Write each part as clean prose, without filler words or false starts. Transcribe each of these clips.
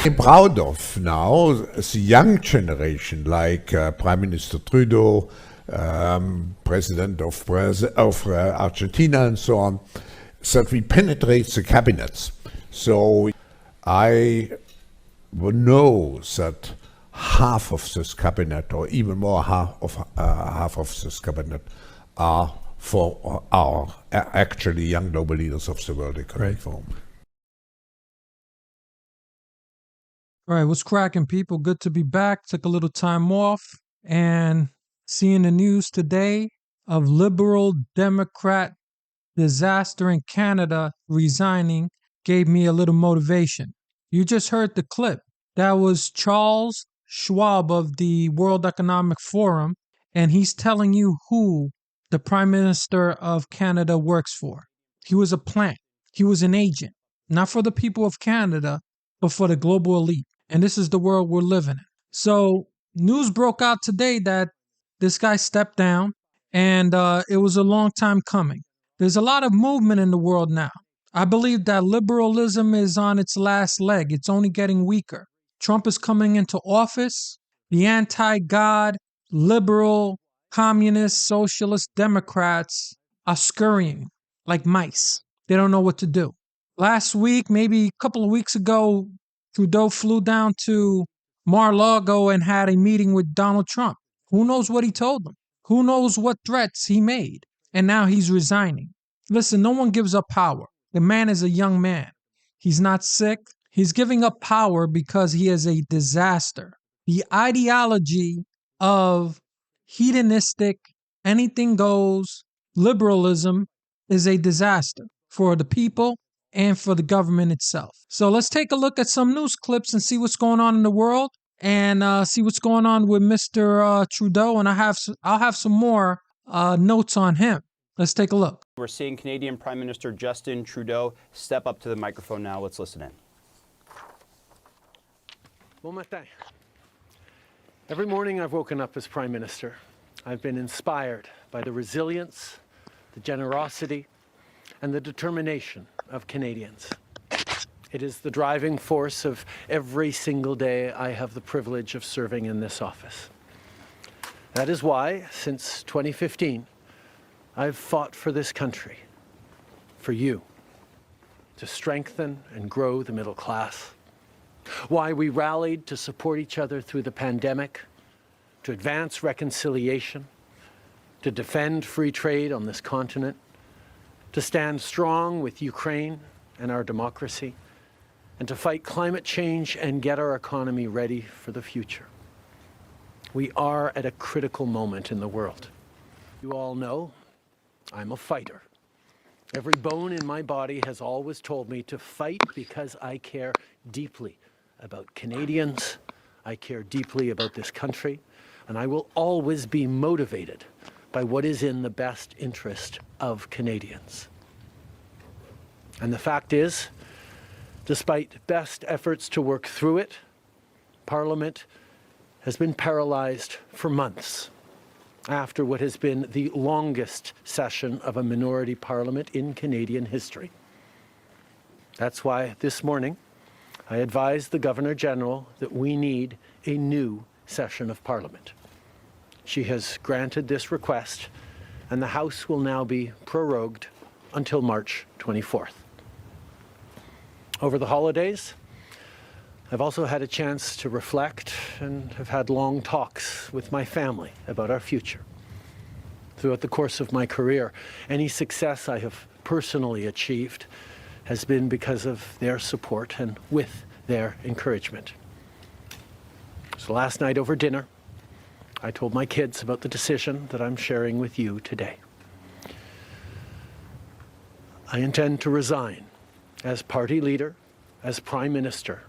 I'm proud of now the young generation, like Prime Minister Trudeau, President of Argentina, and so on, that we penetrate the cabinets. So I know that half of this cabinet, or even more, half of this cabinet, are actually young global leaders of the World Economic Forum. All right, what's cracking, people? Good to be back. Took a little time off, and seeing the news today of Liberal Democrat disaster in Canada resigning gave me a little motivation. You just heard the clip. That was Charles Schwab of the World Economic Forum, and he's telling you who the Prime Minister of Canada works for. He was a plant. He was an agent, not for the people of Canada, but for the global elite. And this is the world we're living in. So news broke out today that this guy stepped down, and it was a long time coming. There's a lot of movement in the world now. I believe that liberalism is on its last leg. It's only getting weaker. Trump is coming into office. The anti-God, liberal, communist, socialist Democrats are scurrying like mice. They don't know what to do. Last week, maybe a couple of weeks ago, Trudeau flew down to Mar-a-Lago and had a meeting with Donald Trump. Who knows what he told them? Who knows what threats he made? And now he's resigning. Listen, no one gives up power. The man is a young man. He's not sick. He's giving up power because he is a disaster. The ideology of hedonistic, anything goes liberalism is a disaster for the people and for the government itself. So let's take a look at some news clips and see what's going on in the world, and see what's going on with Mr. Trudeau. And I'll have some more notes on him. Let's take a look. We're seeing Canadian Prime Minister Justin Trudeau step up to the microphone now. Let's listen in. Bon matin. Every morning I've woken up as Prime Minister. I've been inspired by the resilience, the generosity, and the determination of Canadians. It is the driving force of every single day I have the privilege of serving in this office. That is why, since 2015, I've fought for this country, for you, to strengthen and grow the middle class. Why we rallied to support each other through the pandemic, to advance reconciliation, to defend free trade on this continent, to stand strong with Ukraine and our democracy, and to fight climate change and get our economy ready for the future. We are at a critical moment in the world. You all know I'm a fighter. Every bone in my body has always told me to fight because I care deeply about Canadians, I care deeply about this country, and I will always be motivated by what is in the best interest of Canadians. And the fact is, despite best efforts to work through it, Parliament has been paralyzed for months after what has been the longest session of a minority parliament in Canadian history. That's why this morning I advised the Governor-General that we need a new session of Parliament. She has granted this request, and the House will now be prorogued until March 24th. Over the holidays, I've also had a chance to reflect and have had long talks with my family about our future. Throughout the course of my career, any success I have personally achieved has been because of their support and with their encouragement. So last night over dinner, I told my kids about the decision that I'm sharing with you today. I intend to resign as party leader, as Prime Minister,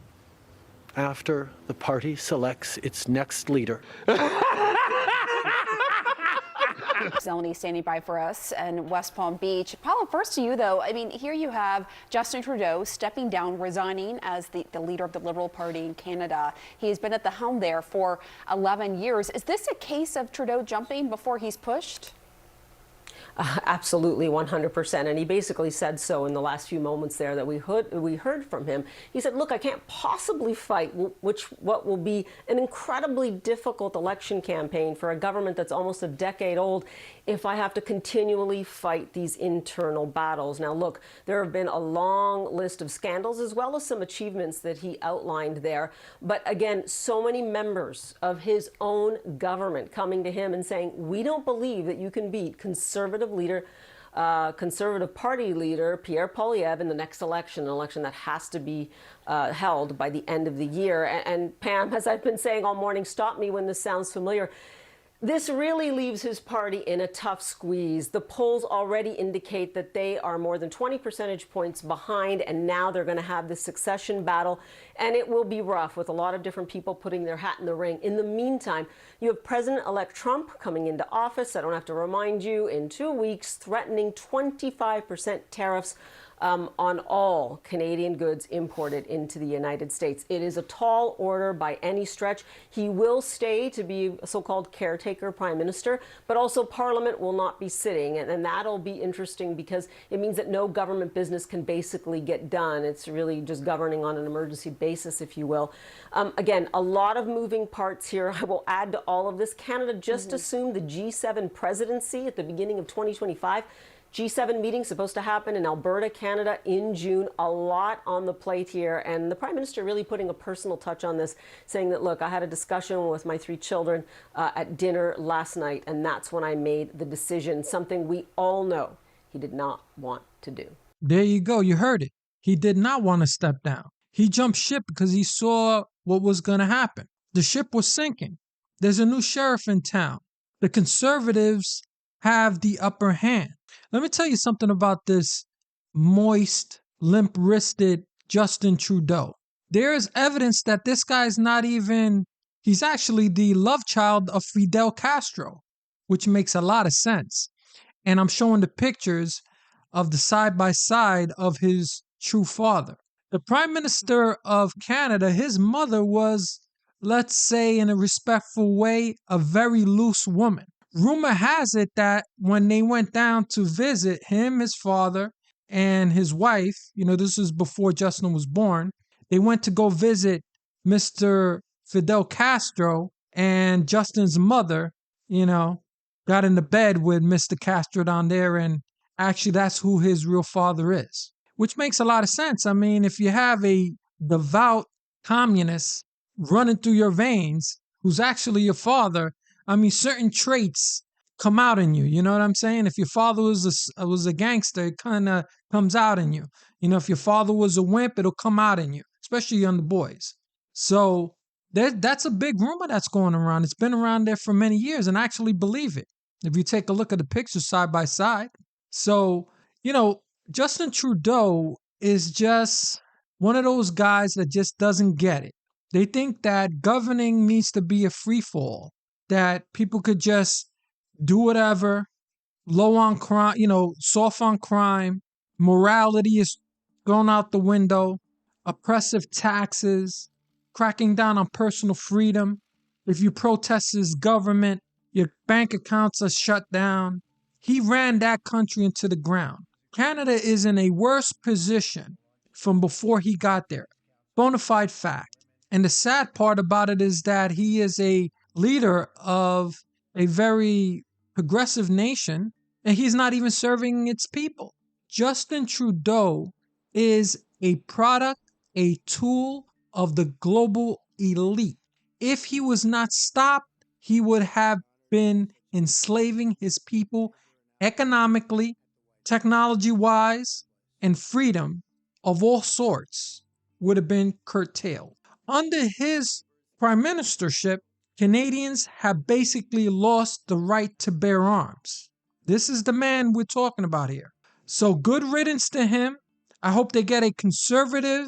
after the party selects its next leader. Zeleny standing by for us in West Palm Beach. Paula, first to you, though. I mean, here you have Justin Trudeau stepping down, resigning as the leader of the Liberal Party in Canada. He has been at the helm there for 11 years. Is this a case of Trudeau jumping before he's pushed? Absolutely, 100%. And he basically said so in the last few moments there that we heard from him. He said, look, I can't possibly fight what will be an incredibly difficult election campaign for a government that's almost a decade old if I have to continually fight these internal battles. Now, look, there have been a long list of scandals as well as some achievements that he outlined there. But again, so many members of his own government coming to him and saying, we don't believe that you can beat Conservative Party leader Pierre Poilievre in the next election, an election that has to be held by the end of the year. And Pam, as I've been saying all morning, stop me when this sounds familiar, this really leaves his party in a tough squeeze. The polls already indicate that they are more than 20 percentage points behind, and now they're going to have this succession battle, and it will be rough with a lot of different people putting their hat in the ring. In the meantime, you have President-elect Trump coming into office, I don't have to remind you, in 2 weeks, threatening 25% tariffs on all Canadian goods imported into the United States. It is a tall order by any stretch. He will stay to be a so-called caretaker prime minister, but also Parliament will not be sitting. And that'll be interesting because it means that no government business can basically get done. It's really just governing on an emergency basis, if you will. Again, a lot of moving parts here. I will add to all of this. Canada just assumed the G7 presidency at the beginning of 2025. G7 meeting supposed to happen in Alberta, Canada in June. A lot on the plate here. And the Prime Minister really putting a personal touch on this, saying that, look, I had a discussion with my 3 children at dinner last night, and that's when I made the decision, something we all know he did not want to do. There you go. You heard it. He did not want to step down. He jumped ship because he saw what was going to happen. The ship was sinking. There's a new sheriff in town. The Conservatives have the upper hand. Let me tell you something about this moist, limp-wristed Justin Trudeau. There is evidence that this guy's he's actually the love child of Fidel Castro, which makes a lot of sense. And I'm showing the pictures of the side-by-side of his true father. The Prime Minister of Canada, his mother was, let's say in a respectful way, a very loose woman. Rumor has it that when they went down to visit him, his father, and his wife, this is before Justin was born, they went to go visit Mr. Fidel Castro, and Justin's mother, got into bed with Mr. Castro down there, and actually that's who his real father is, which makes a lot of sense. I mean, if you have a devout communist running through your veins, who's actually your father, I mean, certain traits come out in you. You know what I'm saying? If your father was a gangster, it kind of comes out in you. If your father was a wimp, it'll come out in you, especially on the boys. So that's a big rumor that's going around. It's been around there for many years, and I actually believe it. If you take a look at the pictures side by side. So, Justin Trudeau is just one of those guys that just doesn't get it. They think that governing needs to be a free fall, that people could just do whatever, low on crime, soft on crime, morality is thrown out the window, oppressive taxes, cracking down on personal freedom. If you protest his government, your bank accounts are shut down. He ran that country into the ground. Canada is in a worse position from before he got there. Bona fide fact. And the sad part about it is that he is a leader of a very progressive nation, and he's not even serving its people. Justin Trudeau is a product, a tool of the global elite. If he was not stopped, he would have been enslaving his people economically, technology-wise, and freedom of all sorts would have been curtailed. Under his prime ministership, Canadians have basically lost the right to bear arms. This is the man we're talking about here. So good riddance to him. I hope they get a conservative,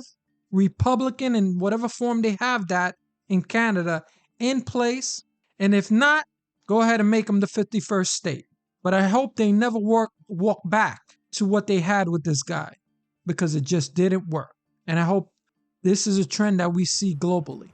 Republican, in whatever form they have that in Canada, in place. And if not, go ahead and make them the 51st state. But I hope they never walk back to what they had with this guy, because it just didn't work. And I hope this is a trend that we see globally.